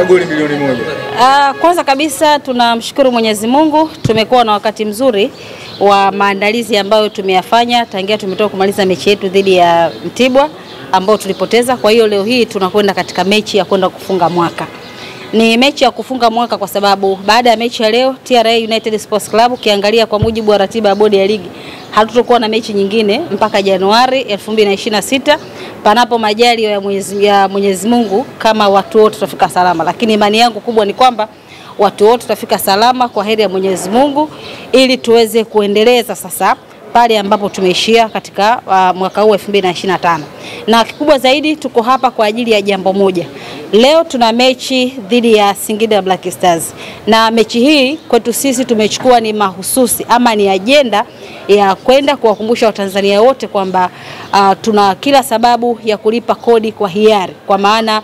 goli milioni 1. Kwanza kabisa tunamshukuru Mwenyezi Mungu, tumekuwa na wakati mzuri wa maandalizi ambayo tumeyafanya tangia tumetoka kumaliza mechi yetu dhidi ya Mtibwa ambao tulipoteza. Kwa hiyo leo hii tunakwenda katika mechi ya kwenda kufunga mwaka. Ni mechi ya kufunga mwaka kwa sababu baada ya mechi ya leo TRA United Sports Club kiangalia kwa mujibu wa ratiba ya bodi ya ligi hatutakuwa na mechi nyingine mpaka Januari 2026 panapo majali ya Mwenyezi Mungu kama watu wote tutafika salama. Lakini imani yangu kubwa ni kwamba watu wote tutafika salama kwa heri ya Mwenyezi Mungu ili tuweze kuendeleza sasa pale ambapo tumeishia katika mwaka huu 2025. Na kikubwa zaidi tuko hapa kwa ajili ya jambo moja. Leo tuna mechi dhidi ya Singida Black Stars. Na mechi hii kwetu sisi tumechukua ni mahususi ama ni agenda ya kwenda kuwakumbusha Watanzania wote kwamba tuna kila sababu ya kulipa kodi kwa hiari. Kwa maana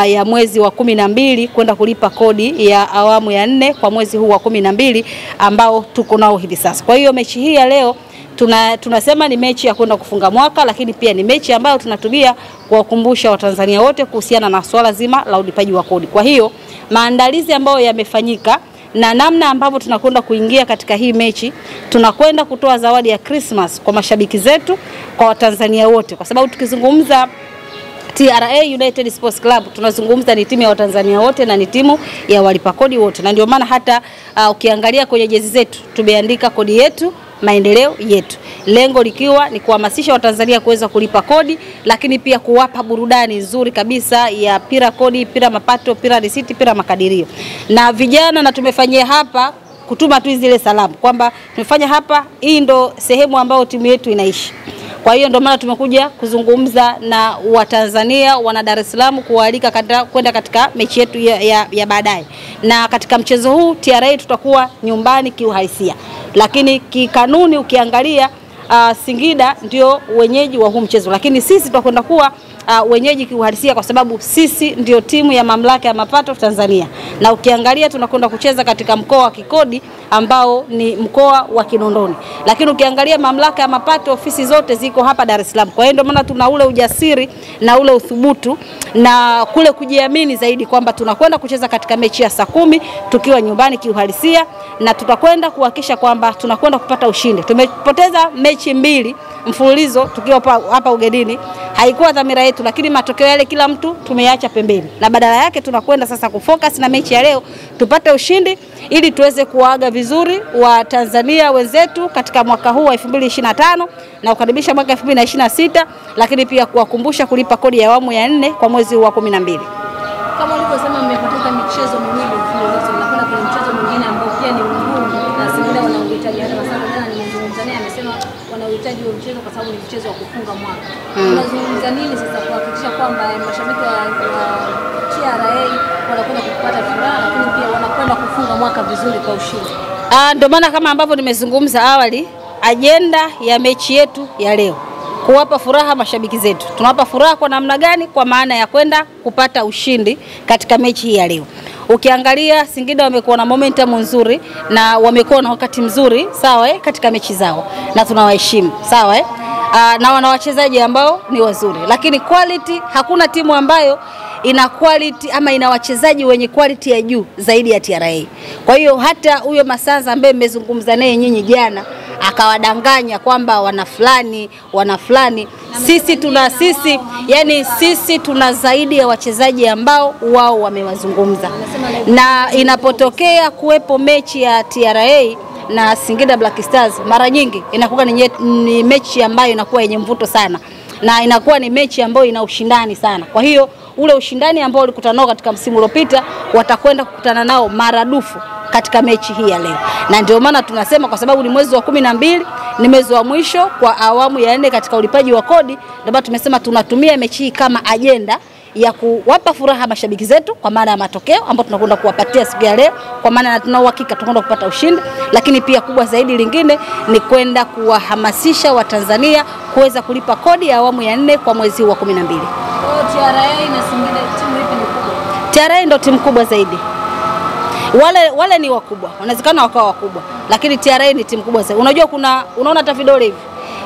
ya mwezi wa 12 kwenda kulipa kodi ya awamu ya 4 kwa mwezi huu wa 12 ambao tuko nao hivi sasa. Kwa hiyo mechi hii ya leo tunasema ni mechi ya kwenda kufunga mwaka, lakini pia ni mechi ambayo tunatumia kuwakumbusha Watanzania wote kuhusiana na swala zima la ulipaji wa kodi. Kwa hiyo maandalizi ambayo yamefanyika na namna ambavyo tunakwenda kuingia katika hii mechi, tunakwenda kutoa zawadi ya Christmas kwa mashabiki zetu, kwa Watanzania wote, kwa sababu tukizungumza TRA United Sports Club tunazungumza ni timu ya Watanzania wote na ni timu ya walipa kodi wote. Na ndio maana hata ukiangalia kwenye jezi zetu tumeandika kodi yetu, maendeleo yetu. Lengo likiwa ni kuhamasisha Watanzania kuweza kulipa kodi, lakini pia kuwapa burudani nzuri kabisa ya pira kodi, pira mapato, pira risiti, pira makadirio. Na vijana na tumefanyia hapa kutuma tu zile salamu kwamba tumefanya hapa, hii ndo sehemu ambayo timu yetu inaishi. Kwa hiyo ndio maana tumekuja kuzungumza na Watanzania wana Dar es Salaam kualika kwenda katika mechi yetu ya baadaye. Na katika mchezo huu TRA tutakuwa nyumbani kiuhalisia. Lakini kikanuni ukiangalia Singida ndio wenyeji wa huu mchezo, lakini sisi tutakwenda kuwa wenyeji kiuhalisia kwa sababu sisi ndio timu ya mamlaka ya mapato Tanzania. Na ukiangalia tunakwenda kucheza katika mkoa wa kikodi ambao ni mkoa wa Kinondoni. Lakini ukiangalia mamlaka ya mapato ofisi zote ziko hapa Dar es Salaam. Kwa hiyo ndio maana tuna ule ujasiri na ule uthubutu na kule kujiamini zaidi kwamba tunakwenda kucheza katika mechi ya saa 10 tukiwa nyumbani kiuhalisia, na tutakwenda kuhakikisha kwamba tunakwenda kupata ushindi. Tumepoteza mechi 2 mfululizo tukiwa hapa ugenini. Haikuwa dhamira yetu, lakini matokeo yale kila mtu tumeacha pembeni. Na badala yake tunakwenda sasa kufocus na mechi ya leo tupate ushindi ili tuweze kuaga vizuri wa Tanzania wenzetu katika mwaka huu wa 2025 na kukaribisha mwaka 2026, lakini pia kuwakumbusha kulipa kodi ya awamu ya 4 kwa mwezi wa 12. Kama ulivyosema mmepoteza michezo miwili mfululizo, na kuna mchezo mwingine ambao pia ni mgumu na Singida wanauhitaji. Hata sababu jana nimezungumza naye amesema wanauhitaji huo mchezo kwa sababu ni mchezo wa kufunga mwaka. Unazungumza nini sasa kuhakikisha kwamba mashabiki wa TRA wanakwenda kupata furaha, lakini pia wanakwenda kufunga mwaka vizuri kwa ushindi? Ndio maana kama ambavyo nimezungumza awali, ajenda ya mechi yetu ya leo kuwapa furaha mashabiki zetu. Tunawapa furaha kwa namna gani? Kwa maana ya kwenda kupata ushindi katika mechi hii ya leo. Ukiangalia Singida wamekuwa na momentum nzuri na wamekuwa na wakati mzuri, sawa katika mechi zao, na tunawaheshimu, sawa na wana wachezaji ambao ni wazuri, lakini quality, hakuna timu ambayo ina quality ama ina wachezaji wenye quality ya juu zaidi ya TRA. Kwa hiyo hata huyo Masanza ambaye mmezungumza naye nyinyi jana akawadanganya kwamba wana fulani, sisi tuna zaidi ya wachezaji ambao wao wamewazungumza. Na inapotokea kuwepo mechi ya TRA na Singida Black Stars, mara nyingi inakuwa ni mechi ambayo inakuwa yenye mvuto sana na inakuwa ni mechi ambayo ina ushindani sana. Kwa hiyo ule ushindani ambao walikutana nao katika msimu uliopita watakwenda kukutana nao maradufu katika mechi hii ya leo. Na ndio maana tunasema kwa sababu ni mwezi wa 12, ni mwezi wa mwisho kwa awamu ya 4 katika ulipaji wa kodi, ndio maana tumesema tunatumia mechi hii kama agenda ya kuwapa furaha mashabiki zetu kwa maana ya matokeo ambayo tunakwenda kuwapatia siku ya leo, kwa maana tuna uhakika tunakwenda kupata ushindi, lakini pia kubwa zaidi lingine ni kwenda kuwahamasisha Watanzania kuweza kulipa kodi ya awamu ya 4 kwa mwezi wa 12. TRA na Singida timu ipi ni kubwa? TRA ndio timu kubwa zaidi. Wale ni wakubwa, wanawezekana wakawa wakubwa, lakini TRA ni timu kubwa zaidi. Unajua unaona hata vidole hivi.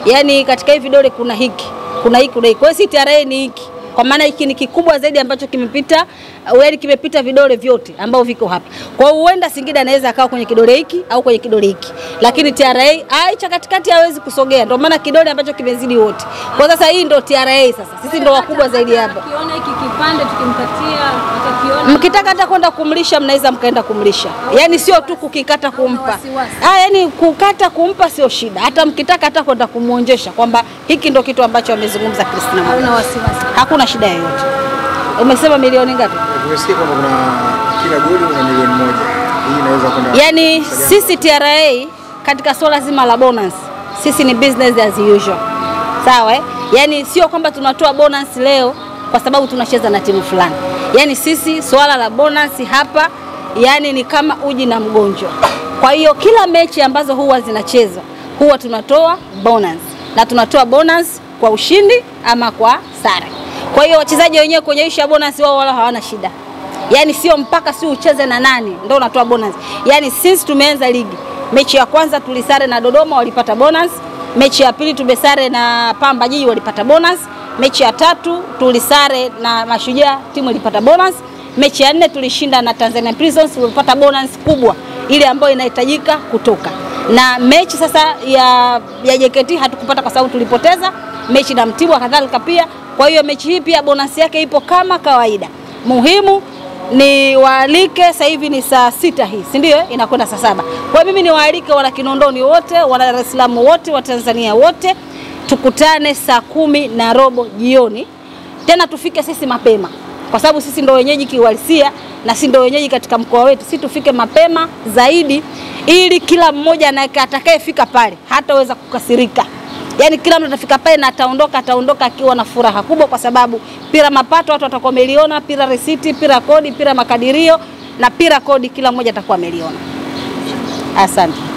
Yaani katika hivi vidole kuna hiki, kuna hiki, kuna hiki. Kwa hiyo si TRA ni hiki. Kwa maana hiki ni kikubwa zaidi ambacho kimepita, yaani kimepita vidole vyote ambao viko hapa. Kwa hiyo huenda Singida anaweza akawa kwenye kidole hiki au kwenye kidole hiki. Lakini TRA cha katikati hawezi kusogea. Ndio maana kidole ambacho kimezidi wote. Kwa sasa hii ndio TRA sasa. Sisi ndio wakubwa zaidi hapa. Kiona hiki kipande tukimkatia atakiona. Mkitaka hata kwenda kumlisha mnaweza mkaenda kumlisha. Yaani sio tu kukikata kumpa. Yaani kukata kumpa sio shida. Hata mkitaka hata kwenda kumuonjesha kwamba hiki ndio kitu ambacho amezungumza Christina. Hauna wasiwasi. Hakuna shida yoyote. Umesema milioni ngapi? Tumesikia kwamba kuna kila goli una milioni 1. Hii inaweza kwenda. Yaani sisi TRA katika swala zima la bonus, sisi ni business as usual. Sawa Yaani sio kwamba tunatoa bonus leo kwa sababu tunacheza na timu fulani. Yaani sisi swala la bonus hapa yani ni kama uji na mgonjwa. Kwa hiyo kila mechi ambazo huwa zinachezwa huwa tunatoa bonus. Na tunatoa bonus kwa ushindi ama kwa sare. Kwa hiyo wachezaji wenyewe kwenye ishu ya bonus wao wala hawana shida. Yaani sio mpaka si ucheze na nani ndio unatoa bonus. Yaani since tumeanza ligi, mechi ya kwanza tulisare na Dodoma walipata bonus, mechi ya pili tumesare na Pamba Jiji walipata bonus, mechi ya tatu tulisare na Mashujaa timu ilipata bonus, mechi ya 4 tulishinda na Tanzania Prisons walipata bonus kubwa ile ambayo inahitajika kutoka. Na mechi sasa ya JKT hatukupata kwa sababu tulipoteza, mechi na Mtibwa kadhalika pia. Kwa hiyo mechi hii pia bonus yake ipo kama kawaida. Muhimu ni waalike, sasa hivi ni saa 6 hii, si ndio? Inakwenda saa 7. Kwa mimi ni waalike wana Kinondoni wote, wana Dar es Salaam wote, wa Tanzania wote, tukutane saa 10:15 jioni. Tena tufike sisi mapema. Kwa sababu sisi ndio wenyeji kiuhalisia na sisi ndio wenyeji katika mkoa wetu. Sisi tufike mapema zaidi ili kila mmoja atakayefika pale hataweza kukasirika. Yaani kila mtu atafika pale na ataondoka akiwa na furaha kubwa kwa sababu pira mapato watu watakuwa wameliona, pira risiti, pira kodi, pira makadirio na pira kodi kila mmoja atakuwa ameliona. Asante.